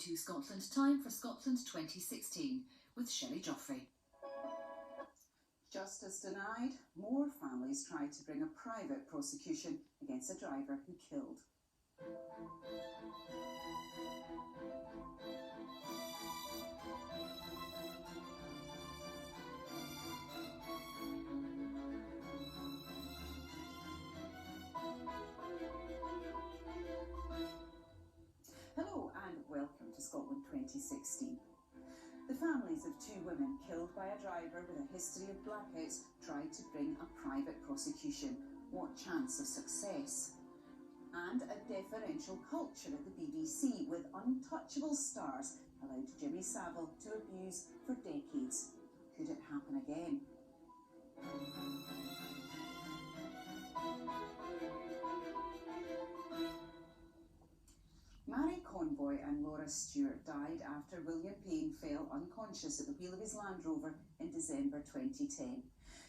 To Scotland, time for Scotland 2016 with Shelley Joffrey. Justice denied, more families tried to bring a private prosecution against a driver who killed. Hello and welcome to Scotland 2016. The families of two women killed by a driver with a history of blackouts tried to bring a private prosecution. What chance of success? And a deferential culture at the BBC with untouchable stars allowed Jimmy Savile to abuse for decades. Could it happen again? Mary Convoy and Laura Stewart died after William Payne fell unconscious at the wheel of his Land Rover in December 2010.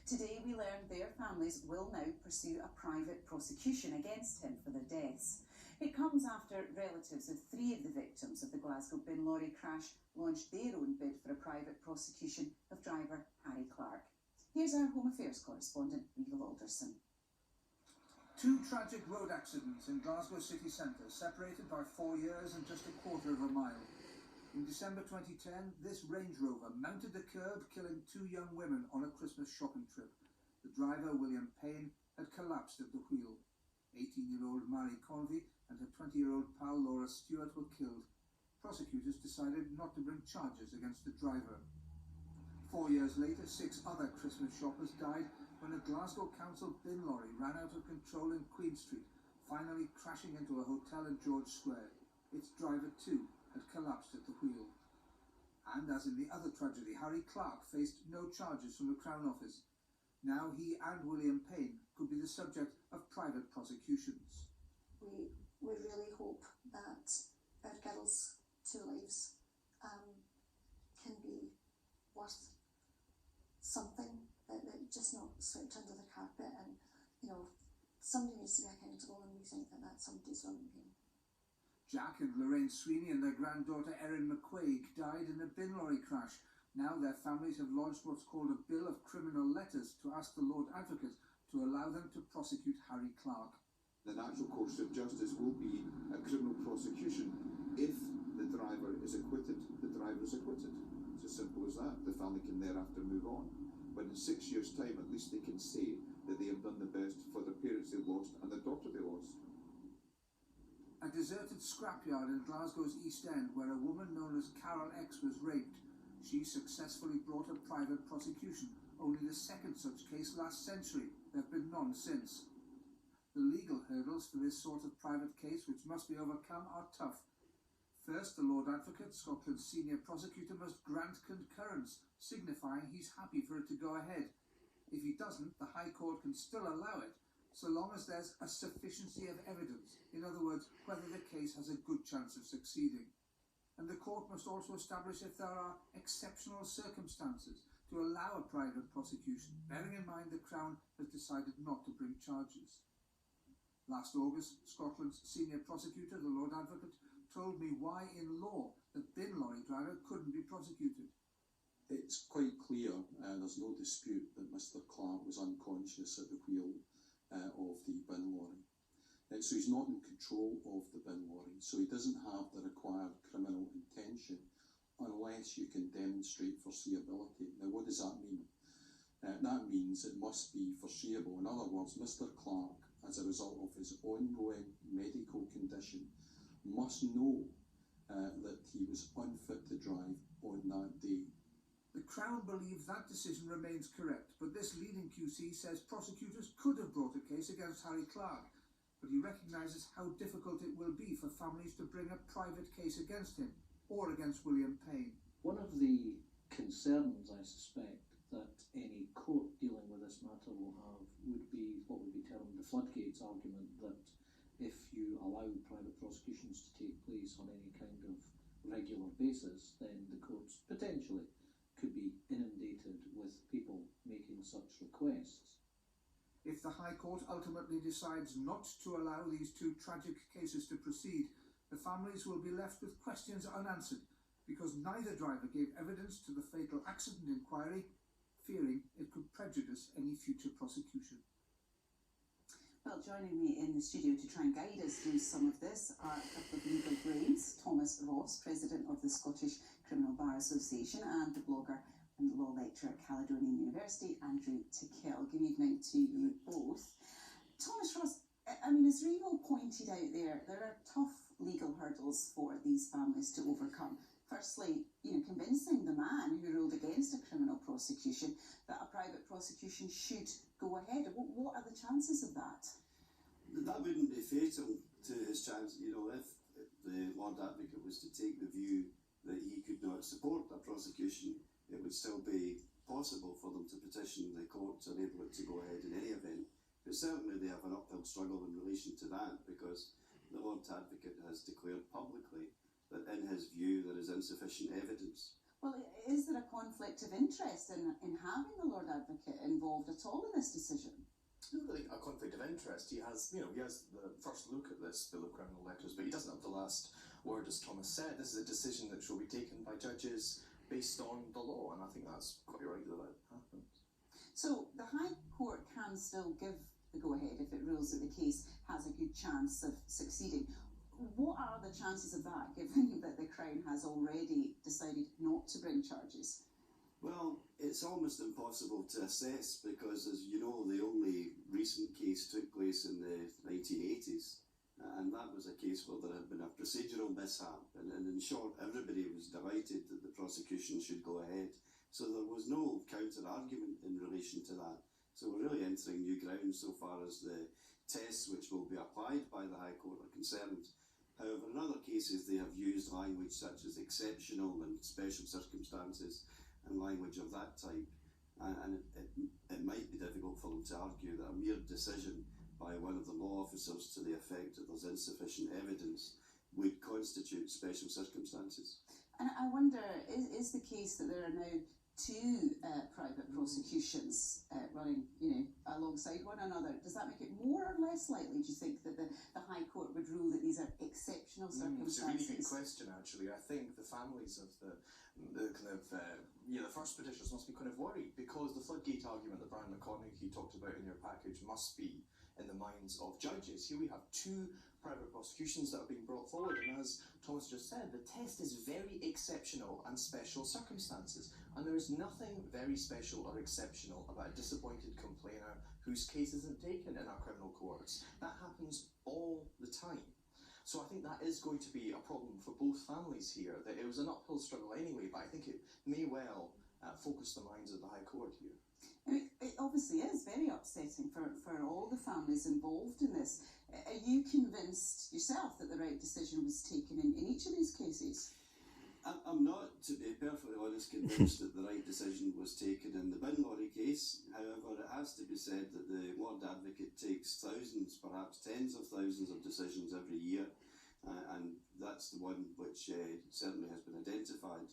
Today we learned their families will now pursue a private prosecution against him for their deaths. It comes after relatives of three of the victims of the Glasgow bin lorry crash launched their own bid for a private prosecution of driver Harry Clark. Here's our Home Affairs correspondent, Reva Alderson. Two tragic road accidents in Glasgow city centre, separated by 4 years and just a quarter of a mile. In December 2010, this Range Rover mounted the curb, killing two young women on a Christmas shopping trip. The driver, William Payne, had collapsed at the wheel. 18-year-old Mary Convoy and her 20-year-old pal Laura Stewart were killed. Prosecutors decided not to bring charges against the driver. 4 years later, 6 other Christmas shoppers died when a Glasgow Council bin lorry ran out of control in Queen Street, finally crashing into a hotel in George Square. Its driver too had collapsed at the wheel. And as in the other tragedy, Harry Clark faced no charges from the Crown Office. Now he and William Payne could be the subject of private prosecutions. We really hope that our girls' two lives can be worth something, that just not swept under the carpet, and somebody needs to be accountable, and we think that that's somebody's William Payne. Jack and Lorraine Sweeney and their granddaughter Erin McQuaig died in a bin lorry crash. Now their families have launched what's called a Bill of Criminal Letters to ask the Lord Advocate to allow them to prosecute Harry Clark. The natural course of justice will be a criminal prosecution. If the driver is acquitted, the driver is acquitted. It's as simple as that. The family can thereafter move on. But in 6 years' time, at least they can say that they have done the best for the parents they lost and the daughter they lost. A deserted scrapyard in Glasgow's East End, where a woman known as Carol X was raped. She successfully brought a private prosecution, only the second such case last century. There have been none since. The legal hurdles for this sort of private case, which must be overcome, are tough. First, the Lord Advocate, Scotland's senior prosecutor, must grant concurrence, signifying he's happy for it to go ahead. If he doesn't, the High Court can still allow it, so long as there's a sufficiency of evidence, in other words, whether the case has a good chance of succeeding. And the court must also establish if there are exceptional circumstances to allow a private prosecution, bearing in mind the Crown has decided not to bring charges. Last August, Scotland's senior prosecutor, the Lord Advocate, told me why in law the bin lorry driver couldn't be prosecuted. It's quite clear, there's no dispute, that Mr Clark was unconscious at the wheel of the bin lorry. So he's not in control of the bin lorry, so he doesn't have the required criminal intention unless you can demonstrate foreseeability. Now what does that mean? That means it must be foreseeable. In other words, Mr Clark, as a result of his ongoing medical condition, must know that he was unfit to drive on that day. The Crown believes that decision remains correct, but this leading QC says prosecutors could have brought a case against Harry Clark, but he recognises how difficult it will be for families to bring a private case against him or against William Payne. One of the concerns, I suspect, that any court dealing with this matter will have would be what would be termed the floodgates argument, that if you allow private prosecutions to take place on any kind of regular basis, then the courts potentially could be inundated with people making such requests. If the High Court ultimately decides not to allow these two tragic cases to proceed, the families will be left with questions unanswered because neither driver gave evidence to the fatal accident inquiry, fearing it could prejudice any future prosecution. Well, joining me in the studio to try and guide us through some of this are a couple of legal brains, Thomas Ross, President of the Scottish Criminal Bar Association, and the blogger and law lecturer at Caledonian University, Andrew Tickell. Good evening to you both. Thomas Ross, I mean, as Revo pointed out there are tough legal hurdles for these families to overcome. Firstly, convincing the man who ruled against a criminal prosecution that a private prosecution should go ahead. What are the chances of that? That wouldn't be fatal to his chance. If the Lord Advocate was to take the view that he could not support a prosecution, it would still be possible for them to petition the court to enable it to go ahead in any event. But certainly they have an uphill struggle in relation to that, because the Lord Advocate has declared publicly that in his view there is insufficient evidence. Well, is there a conflict of interest in having the Lord Advocate involved at all in this decision? Not really a conflict of interest. He has the first look at this bill of criminal letters, but he doesn't have the last word, as Thomas said. This is a decision that will be taken by judges based on the law, and I think that's quite right that that happens. So the High Court can still give the go-ahead if it rules that the case has a good chance of succeeding. What are the chances of that, given that the Crown has already decided not to bring charges? Well, it's almost impossible to assess because, as you know, the only recent case took place in the 1980s, and that was a case where there had been a procedural mishap, and in short, everybody was delighted that the prosecution should go ahead. So there was no counter-argument in relation to that. So we're really entering new ground so far as the tests which will be applied by the High Court are concerned. However, in other cases they have used language such as exceptional and special circumstances and language of that type, and it might be difficult for them to argue that a mere decision by one of the law officers to the effect that there's insufficient evidence would constitute special circumstances. And I wonder, is the case that there are now two private prosecutions running, alongside one another, does that make it more or less likely, do you think, that the High Court would rule that these are exceptional circumstances? It's a really good question, actually. I think the families of the first petitioners must be kind of worried, because the floodgate argument that Brian McConaughey talked about in your package must be in the minds of judges. Here we have two private prosecutions that are being brought forward, and as Thomas just said, the test is very exceptional and special circumstances, and there is nothing very special or exceptional about a disappointed complainer whose case isn't taken in our criminal courts. That happens all the time. So I think that is going to be a problem for both families here. That it was an uphill struggle anyway, but I think it may well focus the minds of the High Court here. I mean, it obviously is very upsetting for all the families involved in this. Are you convinced yourself that the right decision was taken in each of these cases? I'm not, to be perfectly honest, convinced that the right decision was taken in the bin lorry case. However, it has to be said that the Lord Advocate takes thousands, perhaps tens of thousands of decisions every year, and that's the one which certainly has been identified.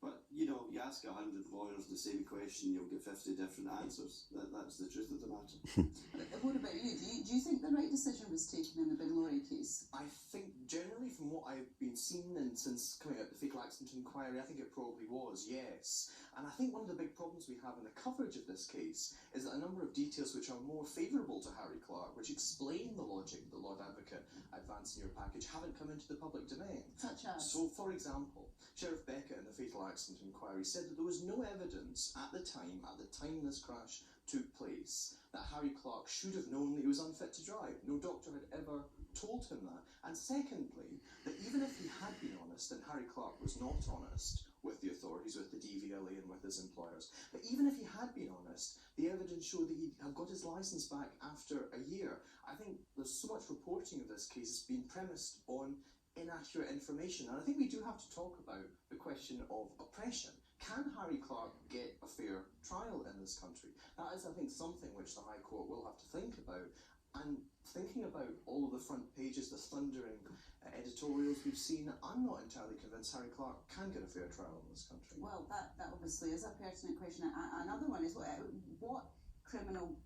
But, you ask 100 lawyers the same question, you'll get 50 different answers. That's the truth of the matter. What about you? Do you think the right decision was taken in the bin lorry case? I think generally from what I've been seeing and since coming out of the fatal accident inquiry, I think it probably was, yes. And I think one of the big problems we have in the coverage of this case is that a number of details which are more favourable to Harry Clark, which explain the logic the Lord Advocate advanced in your package, haven't come into the public domain. Such as? So, for example, Sheriff Beckett in the fatal accident inquiry said that there was no evidence at the time this crash took place, that Harry Clark should have known that he was unfit to drive. No doctor had ever told him that. And secondly, that even if he had been honest, and Harry Clark was not honest with the authorities, with the DVLA and with his employers, but even if he had been honest, the evidence showed that he had got his licence back after a year. I think there's so much reporting of this case has been premised on inaccurate information, and I think we do have to talk about the question of oppression. Can Harry Clark get a fair trial in this country? That is, I think, something which the High Court will have to think about. And thinking about all of the front pages, the thundering editorials we've seen, I'm not entirely convinced Harry Clark can get a fair trial in this country. Well, that obviously is a pertinent question. Another one is what criminal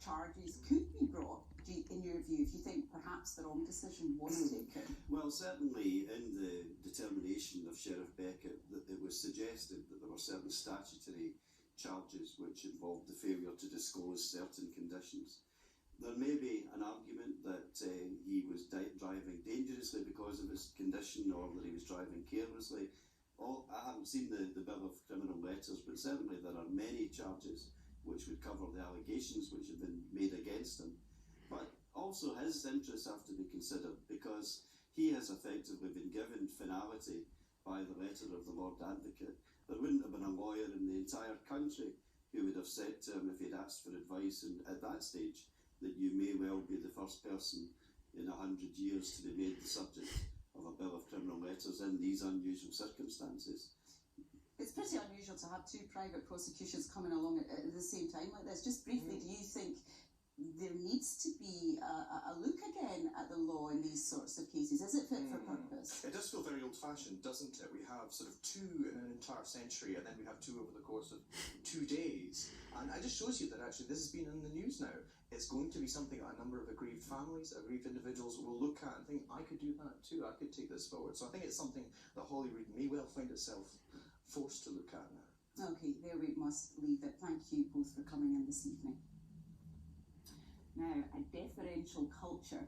charges could be brought, in your view, if you think perhaps the wrong decision was taken? Well, certainly in the determination of Sheriff Beckett, that it was suggested that there were certain statutory charges which involved the failure to disclose certain conditions. There may be an argument that he was driving dangerously because of his condition, or that he was driving carelessly. I haven't seen the bill of criminal letters, but certainly there are many charges which would cover the allegations which have been made against him. But also his interests have to be considered, because he has effectively been given finality by the letter of the Lord Advocate. There wouldn't have been a lawyer in the entire country who would have said to him, if he'd asked for advice at that stage, that you may well be the first person in 100 years to be made the subject of a bill of criminal letters in these unusual circumstances. It's pretty unusual to have two private prosecutions coming along at the same time like this. Just briefly, do you think there needs to be a look again at the law in these sorts of cases? Is it fit for purpose? It does feel very old-fashioned, doesn't it? We have sort of two in an entire century, and then we have two over the course of 2 days. And it just shows you that actually this has been in the news now. It's going to be something that a number of aggrieved families, aggrieved individuals will look at and think, I could do that too, I could take this forward. So I think it's something that Holyrood may well find itself forced to look at now. Okay, there we must leave it. Thank you both for coming in this evening. Now, a deferential culture